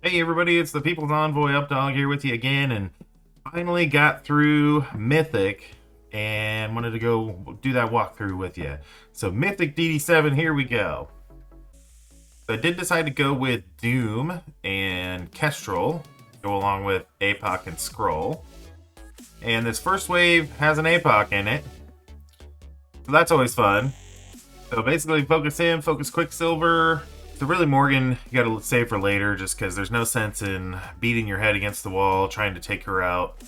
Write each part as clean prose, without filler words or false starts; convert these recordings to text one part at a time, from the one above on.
Hey everybody, it's the People's Envoy Updog here with you again, and finally got through Mythic and wanted to go do that walkthrough with you. So Mythic DD7, here we go. So I did decide to go with Doom and Kestrel, go along with APOC and Skrull. And this first wave has an APOC in it, so that's always fun. So basically focus him, focus Quicksilver. So really Morgan, you gotta save for later just because there's no sense in beating your head against the wall, trying to take her out.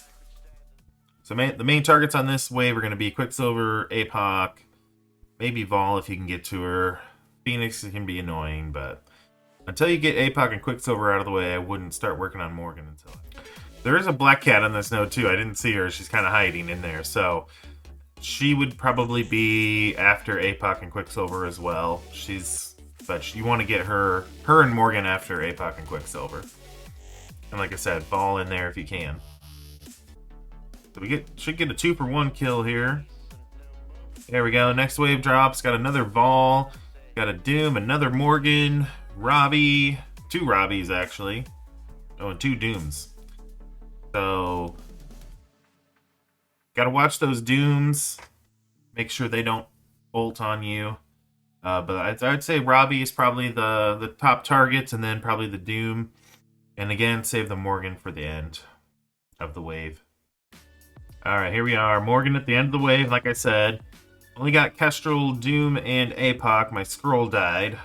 So the main targets on this wave are going to be Quicksilver, APOC, maybe Vol if you can get to her. Phoenix can be annoying, but until you get APOC and Quicksilver out of the way, I wouldn't start working on Morgan until... There is a Black Cat on this node too. I didn't see her. She's kind of hiding in there, so she would probably be after APOC and Quicksilver as well. But you want to get her and Morgan after APOC and Quicksilver. And like I said, fall in there if you can. So we should get a 2-for-1 kill here. There we go. Next wave drops. Got another Vol. Got a Doom, another Morgan, Robbie. 2 Robbies, actually. Oh, and 2 Dooms. So, gotta watch those Dooms. Make sure they don't ult on you. But I'd say Robbie is probably the top targets, and then probably the Doom. And again, save the Morgan for the end of the wave. Alright, here we are. Morgan at the end of the wave, like I said. Only got Kestrel, Doom, and APOC. My Skrull died.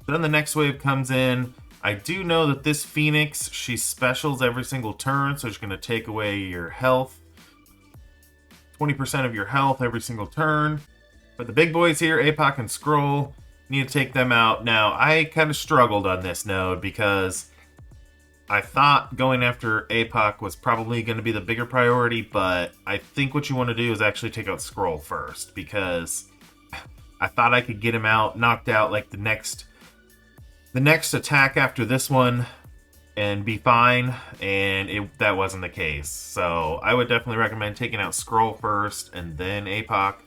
Then the next wave comes in. I do know that this Phoenix, she specials every single turn, so she's going to take away your health. 20% of your health every single turn. But the big boys here, APOC and Skrull, need to take them out. Now, I kind of struggled on this node because I thought going after APOC was probably going to be the bigger priority, but I think what you want to do is actually take out Skrull first, because I thought I could get him out, knocked out like the next attack after this one and be fine, and that wasn't the case. So I would definitely recommend taking out Skrull first and then APOC.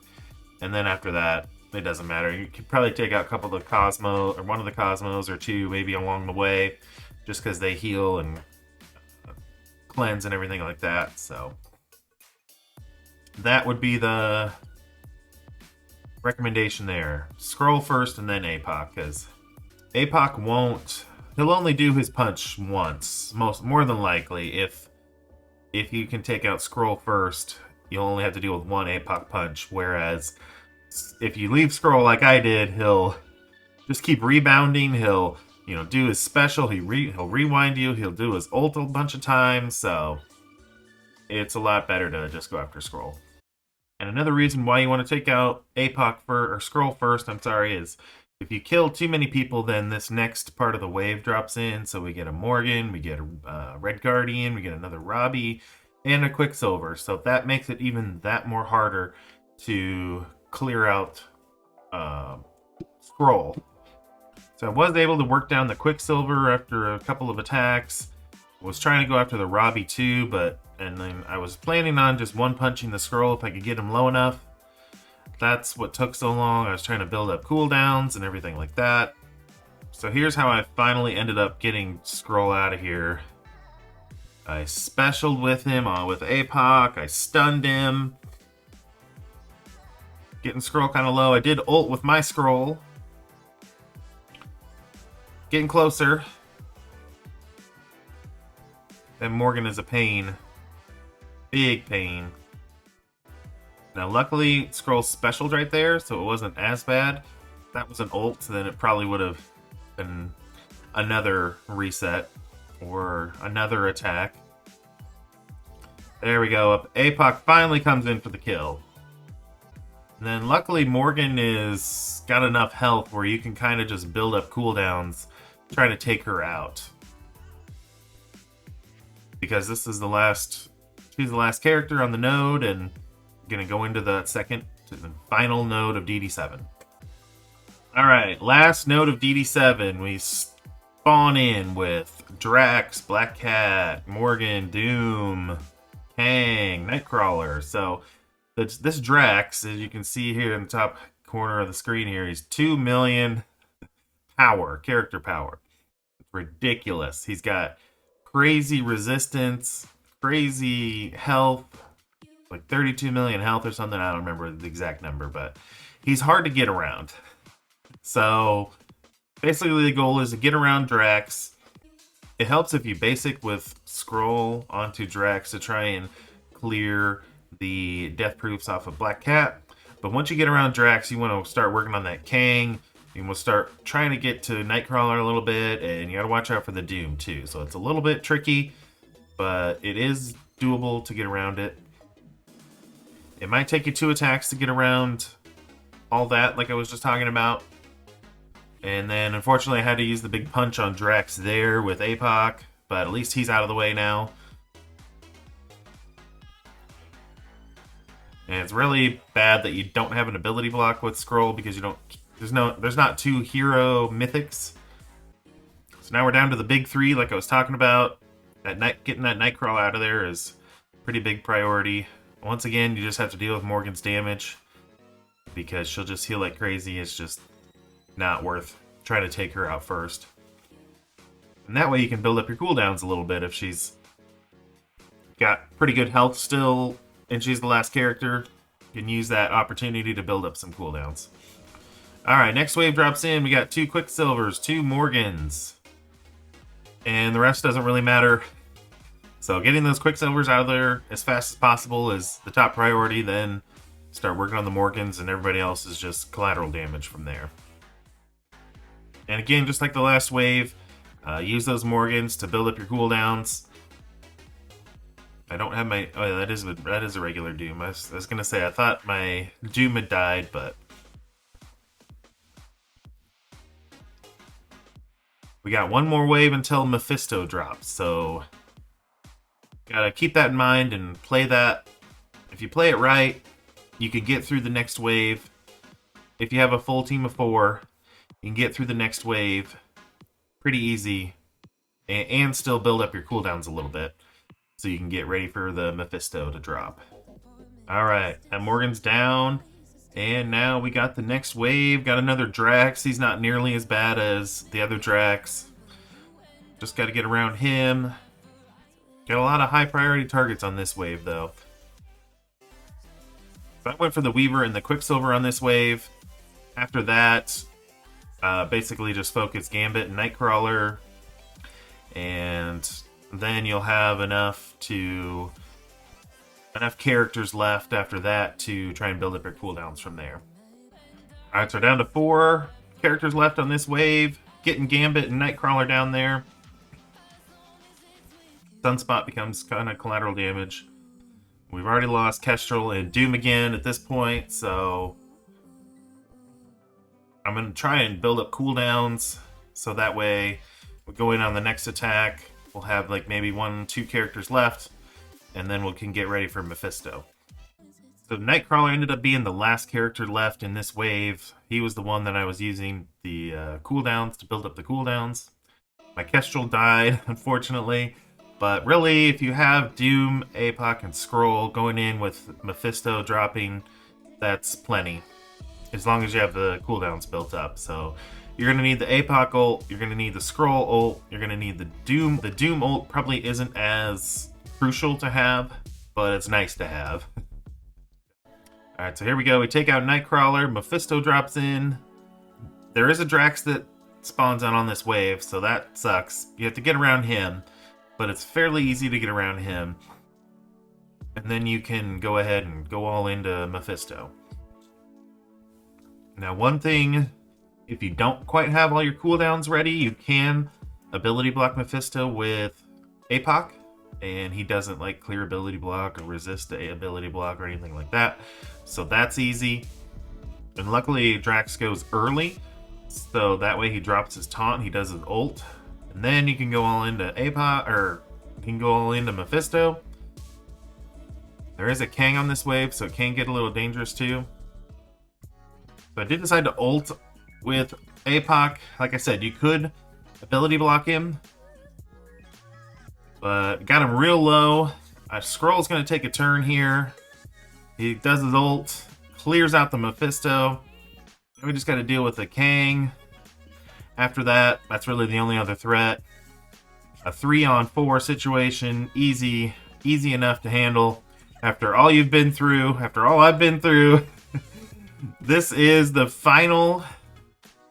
And then after that, it doesn't matter. You could probably take out a couple of the Cosmos, or one of the Cosmos, or 2 maybe along the way, just because they heal and cleanse and everything like that. So that would be the recommendation there. Skrull first and then APOC, because APOC won't... He'll only do his punch once, more than likely. If you can take out Skrull first, you'll only have to deal with 1 APOC punch, whereas if you leave Skrull like I did, he'll just keep rebounding. He'll, do his special. He'll rewind you. He'll do his ult a bunch of times. So it's a lot better to just go after Skrull. And another reason why you want to take out APOC or Skrull first, is if you kill too many people, then this next part of the wave drops in. So we get a Morgan, we get a Red Guardian, we get another Robbie, and a Quicksilver. So that makes it even that more harder to clear out Skrull. So I was able to work down the Quicksilver after a couple of attacks. Was trying to go after the Robbie too, and then I was planning on just one-punching the Skrull if I could get him low enough. That's what took so long. I was trying to build up cooldowns and everything like that. So here's how I finally ended up getting Skrull out of here. I specialed with him with APOC. I stunned him. Getting Skrull kind of low. I did ult with my Skrull. Getting closer. And Morgan is a pain. Big pain. Now, luckily, Skrull specialed right there, so it wasn't as bad. If that was an ult, then it probably would have been another reset or another attack. There we go. APOC finally comes in for the kill. And then, luckily, Morgan is got enough health where you can kind of just build up cooldowns trying to take her out. Because this is she's the last character on the node, and going to go into the final node of DD7. Alright, last node of DD7. We spawn in with Drax, Black Cat, Morgan, Doom, Kang, Nightcrawler. So this Drax, as you can see here in the top corner of the screen here, he's 2 million power, character power. ridiculous. He's got crazy resistance, crazy health, like 32 million health or something. I don't remember the exact number, but he's hard to get around. So basically the goal is to get around Drax. It helps if you basic with Scroll onto Drax to try and clear the death proofs off of Black Cat. But once you get around Drax, you want to start working on that Kang. You want to start trying to get to Nightcrawler a little bit, and you got to watch out for the Doom too. So it's a little bit tricky, but it is doable to get around it. It might take you 2 attacks to get around all that, like I was just talking about. And then, unfortunately, I had to use the big punch on Drax there with APOC, but at least he's out of the way now. And it's really bad that you don't have an ability block with Scroll because you don't. There's not 2 hero mythics. So now we're down to the big 3, like I was talking about. Getting that Nightcrawler out of there is a pretty big priority. Once again, you just have to deal with Morgan's damage because she'll just heal like crazy. It's just not worth trying to take her out first. And that way you can build up your cooldowns a little bit if she's got pretty good health still and she's the last character. You can use that opportunity to build up some cooldowns. Alright, next wave drops in. We got 2 Quicksilvers, 2 Morgans. And the rest doesn't really matter. So getting those Quicksilvers out of there as fast as possible is the top priority. Then start working on the Morgans, and everybody else is just collateral damage from there. And again, just like the last wave, use those Morgans to build up your cooldowns. I don't have my... Oh, yeah, that is a regular Doom. I was going to say, I thought my Doom had died, but... We got one more wave until Mephisto drops, so... Gotta keep that in mind and play that. If you play it right, you can get through the next wave. If you have a full team of 4, you can get through the next wave pretty easy and still build up your cooldowns a little bit so you can get ready for the Mephisto to drop. Alright, that Morgan's down, and now we got the next wave. Got another Drax. He's not nearly as bad as the other Drax. Just gotta get around him. Got a lot of high priority targets on this wave, though. So I went for the Weaver and the Quicksilver on this wave. After that, basically just focus Gambit and Nightcrawler. And then you'll have enough characters left after that to try and build up your cooldowns from there. Alright, so we're down to 4 characters left on this wave. Getting Gambit and Nightcrawler down there. Sunspot becomes kind of collateral damage. We've already lost Kestrel and Doom again at this point, so I'm going to try and build up cooldowns so that way we go in on the next attack. We'll have like maybe 1-2 characters left, and then we can get ready for Mephisto. So Nightcrawler ended up being the last character left in this wave. He was the one that I was using the cooldowns to build up the cooldowns. My Kestrel died, unfortunately. But really, if you have Doom, APOC, and Skrull going in with Mephisto dropping, that's plenty. As long as you have the cooldowns built up. So you're going to need the APOC ult, you're going to need the Skrull ult, you're going to need the Doom. The Doom ult probably isn't as crucial to have, but it's nice to have. Alright, so here we go. We take out Nightcrawler, Mephisto drops in. There is a Drax that spawns out on this wave, so that sucks. You have to get around him. But it's fairly easy to get around him. And then you can go ahead and go all into Mephisto. Now, one thing, if you don't quite have all your cooldowns ready, you can ability block Mephisto with APOC. And he doesn't like clear ability block or resist the ability block or anything like that. So that's easy. And luckily, Drax goes early. So that way he drops his taunt, he does his ult. And then you can go all into APOC, or you can go all into Mephisto. There is a Kang on this wave, so it can get a little dangerous too. So I did decide to ult with APOC. Like I said, you could ability block him, but got him real low. Skrull's going to take a turn here. He does his ult, clears out the Mephisto. And we just got to deal with the Kang. After that, that's really the only other threat. A 3-on-4 situation, easy enough to handle. After all you've been through, after all I've been through, this is the final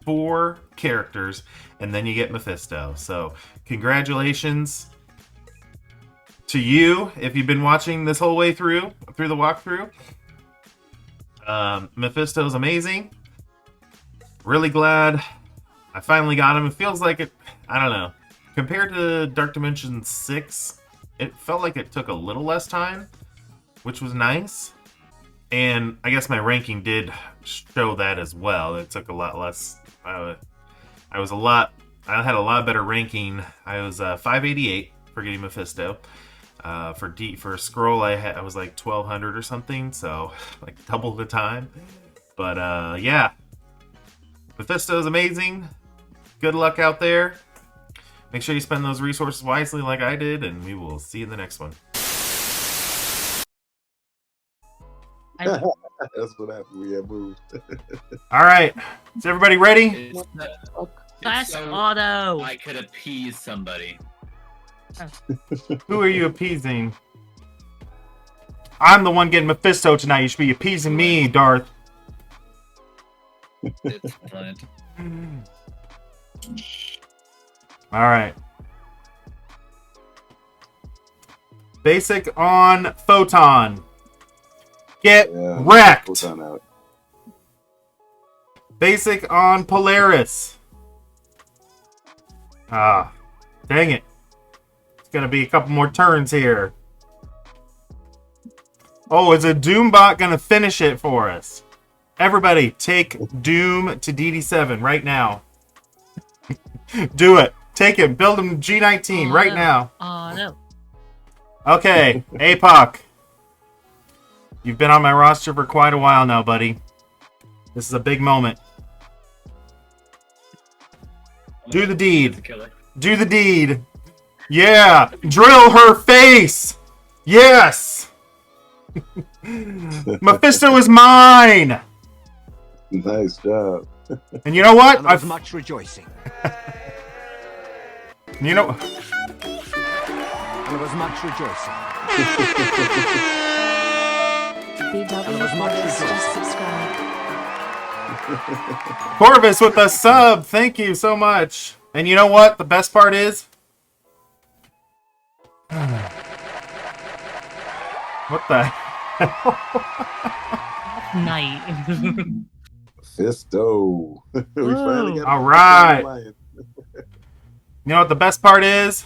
4 characters, and then you get Mephisto. So, congratulations to you if you've been watching this whole way through the walkthrough. Mephisto's amazing. Really glad I finally got him. It feels like it, I don't know. Compared to Dark Dimension 6, it felt like it took a little less time, which was nice. And I guess my ranking did show that as well. It took a lot less. I had a lot better ranking. I was 588 for getting Mephisto. For Scroll, I was like 1200 or something, so like double the time. But yeah, Mephisto's amazing. Good luck out there. Make sure you spend those resources wisely like I did, and we will see you in the next one. That's what happened. We had moved. All right, is everybody ready? Fast auto. I could appease somebody. Who are you appeasing? I'm the one getting Mephisto tonight. You should be appeasing me, Darth. It's Flint. All right. Basic on Photon. Get wrecked. Photon out. Basic on Polaris. Ah, dang it. It's gonna be a couple more turns here. Oh, is a Doombot gonna finish it for us? Everybody, take Doom to DD7 right now. Do it. Take him. Build him G19 right now. No. Okay, APOC. You've been on my roster for quite a while now, buddy. This is a big moment. Do the deed. Do the deed. Yeah! Drill her face! Yes! Mephisto is mine! Nice job. And you know what? There was much rejoicing. You know... There was much rejoicing. BW just subscribe. Corvus with a sub! Thank you so much. And you know what? The best part is... What the hell? Night. Mephisto. We finally got all right. You know what the best part is?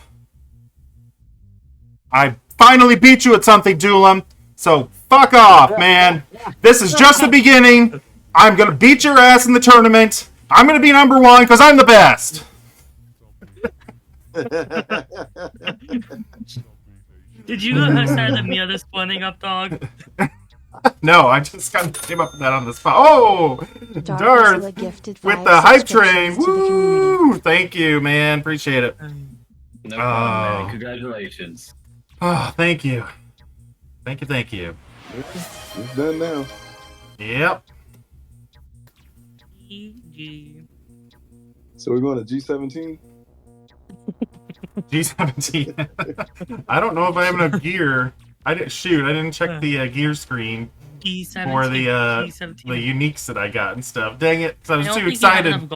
I finally beat you at something, Duelam. So fuck off, man. This is just the beginning. I'm gonna beat your ass in the tournament. I'm gonna be number 1 because I'm the best. Did you start the Mia this spawning up, dog? No, I just came up with that on the spot. Oh, Darth with the hype train. Woo! Thank you, man. Appreciate it. No problem, man. Congratulations. Oh, thank you. Thank you. It's done now. Yep. GG. So we're going to G17? G17. I don't know if I have enough gear. I didn't check the gear screen D17, for the D17. uniques that I got and stuff. Dang it! 'Cause I was I don't too think you have excited. enough